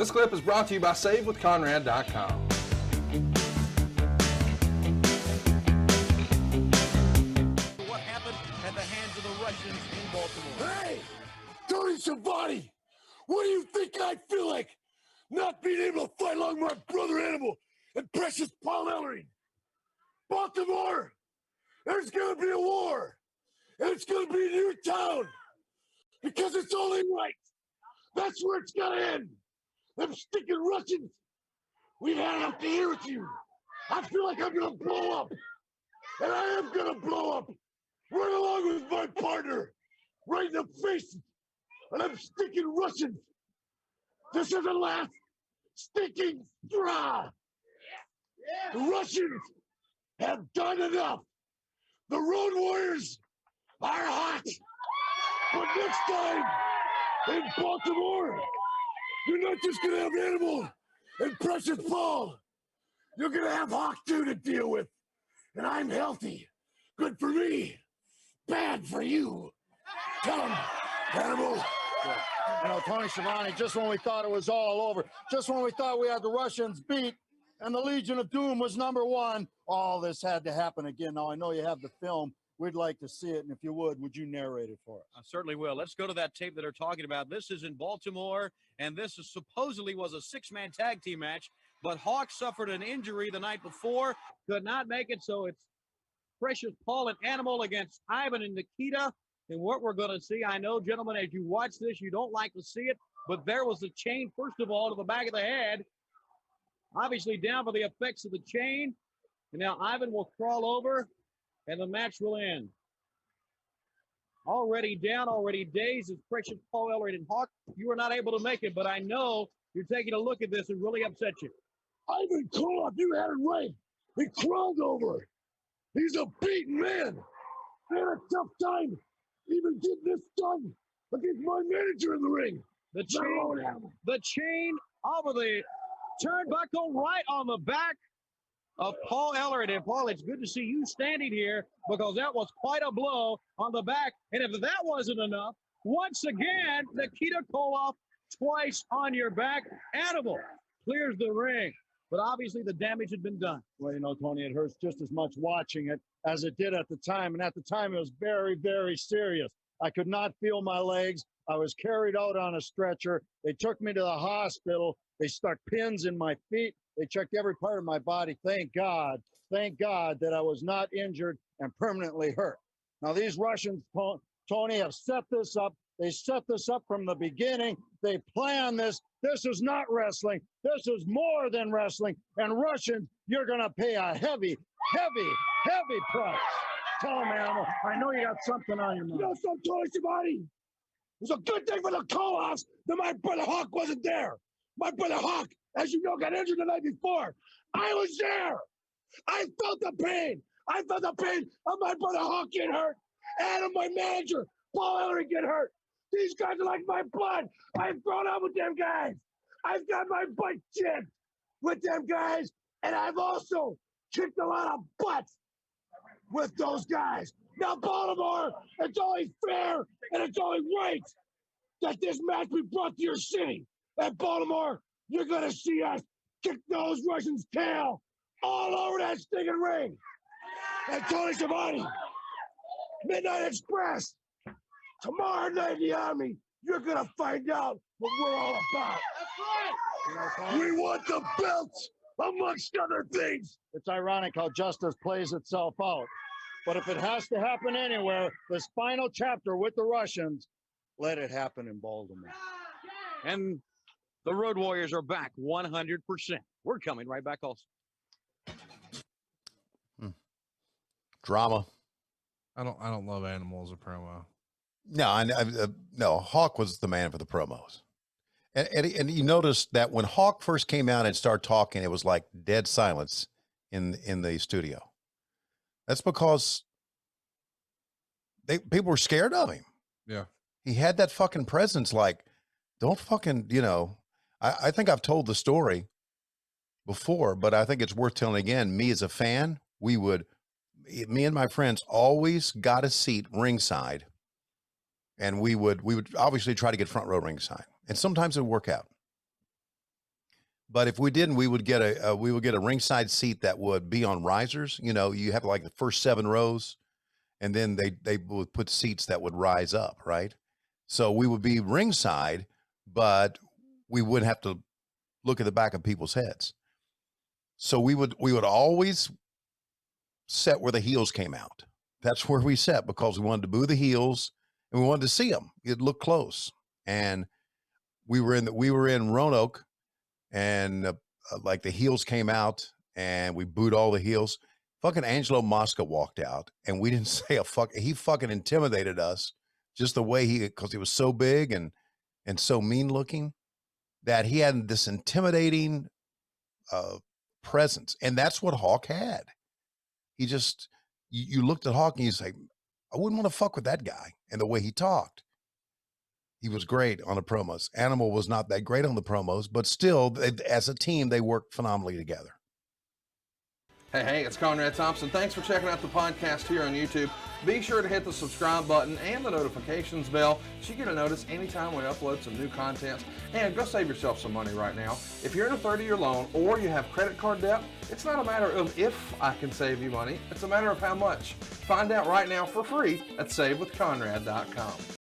This clip is brought to you by SaveWithConrad.com. What happened at the hands of the Russians in Baltimore? Hey, Tony Schiavone, what do you think I'd feel like not being able to fight along my brother Animal and precious Paul Ellering? Baltimore, there's going to be a war, and it's going to be in your town, because it's only right. That's where it's going to end. Them stinking Russians, we've had enough to hear with you. I feel like I'm going to blow up, and I am going to blow up, right along with my partner, right in the face of them stinking Russians. This is the last stinking straw. The Russians have done enough. The Road Warriors are hot. But next time in Baltimore, you're not just going to have Animal and Precious Paul. You're going to have Hawk too to deal with. And I'm healthy. Good for me. Bad for you. Tell him, Animal. Yeah. You know, Tony Schiavone, just when we thought it was all over, just when we thought we had the Russians beat and the Legion of Doom was #1, all this had to happen again. Now, I know you have the film. We'd like to see it, and if you would you narrate it for us? I certainly will. Let's go to that tape that they're talking about. This is in Baltimore, and this is supposedly was a six-man tag team match, but Hawk suffered an injury the night before, could not make it, so it's Precious Paul and Animal against Ivan and Nikita. And what we're going to see, I know, gentlemen, as you watch this, you don't like to see it, but there was a chain, first of all, to the back of the head, obviously down for the effects of the chain. And now Ivan will crawl over, and the match will end. Already down, already dazed is Precious Paul Ellering. And Hawk, you were not able to make it, but I know you're taking a look at this and really upset you. Ivan Koloff, you had it right. He crawled over. He's a beaten man. They had a tough time even getting this done against my manager in the ring. The chain over the turnbuckle right on the back of Paul Ellering. And Paul, it's good to see you standing here because that was quite a blow on the back. And if that wasn't enough, once again, Nikita Koloff twice on your back. Animal clears the ring. But obviously the damage had been done. Well, you know, Tony, it hurts just as much watching it as it did at the time. And at the time, it was very, very serious. I could not feel my legs. I was carried out on a stretcher. They took me to the hospital. They stuck pins in my feet. They checked every part of my body. Thank God that I was not injured and permanently hurt. Now, these Russians, Tony, have set this up. They set this up from the beginning. They planned this. This is not wrestling. This is more than wrestling. And Russians, you're going to pay a heavy, heavy, heavy price. Tell them, Animal. I know you got something on your mind. You know something, Tony Schiavone? It was a good thing for the Koloffs that my brother Hawk wasn't there. My brother Hawk, as you know, got injured the night before. I was there. I felt the pain. I felt the pain of my brother Hawk get hurt and of my manager, Paul Ellering, get hurt. These guys are like my blood. I've grown up with them guys. I've got my butt kicked with them guys, and I've also kicked a lot of butts with those guys. Now, Baltimore, it's only fair and it's only right that this match be brought to your city. At Baltimore, you're going to see us kick those Russians' tail all over that stinking ring. And Tony Schiavone, Midnight Express, tomorrow night in the Army, you're going to find out what we're all about. That's right. We want the belts, amongst other things. It's ironic how justice plays itself out. But if it has to happen anywhere, this final chapter with the Russians, let it happen in Baltimore. And the Road Warriors are back 100%. We're coming right back also. Drama. I don't love Animal as a promo. No, no. Hawk was the man for the promos, and you noticed that when Hawk first came out and started talking, it was like dead silence in the studio. That's because people were scared of him. Yeah, he had that fucking presence. Like, don't fucking, you know. I think I've told the story before, but I think it's worth telling again. Me as a fan, me and my friends always got a seat ringside. And we would obviously try to get front row ringside. And sometimes it would work out. But if we didn't, we would get a ringside seat that would be on risers. You know, you have like the first 7 rows, and then they would put seats that would rise up, right? So we would be ringside, but we wouldn't have to look at the back of people's heads. So we would always set where the heels came out. That's where we sat because we wanted to boo the heels and we wanted to see them. It looked close. And we were in Roanoke, and like the heels came out and we booed all the heels. Fucking Angelo Mosca walked out and we didn't say a fuck. He fucking intimidated us just the way because he was so big and so mean looking that he had this intimidating presence. And that's what Hawk had. He just, you looked at Hawk and you say, I wouldn't want to fuck with that guy. And the way he talked, he was great on the promos. Animal was not that great on the promos, but still, as a team, they worked phenomenally together. Hey, it's Conrad Thompson. Thanks for checking out the podcast here on YouTube. Be sure to hit the subscribe button and the notifications bell so you get a notice anytime we upload some new content. And go save yourself some money right now. If you're in a 30-year loan or you have credit card debt, it's not a matter of if I can save you money. It's a matter of how much. Find out right now for free at SaveWithConrad.com.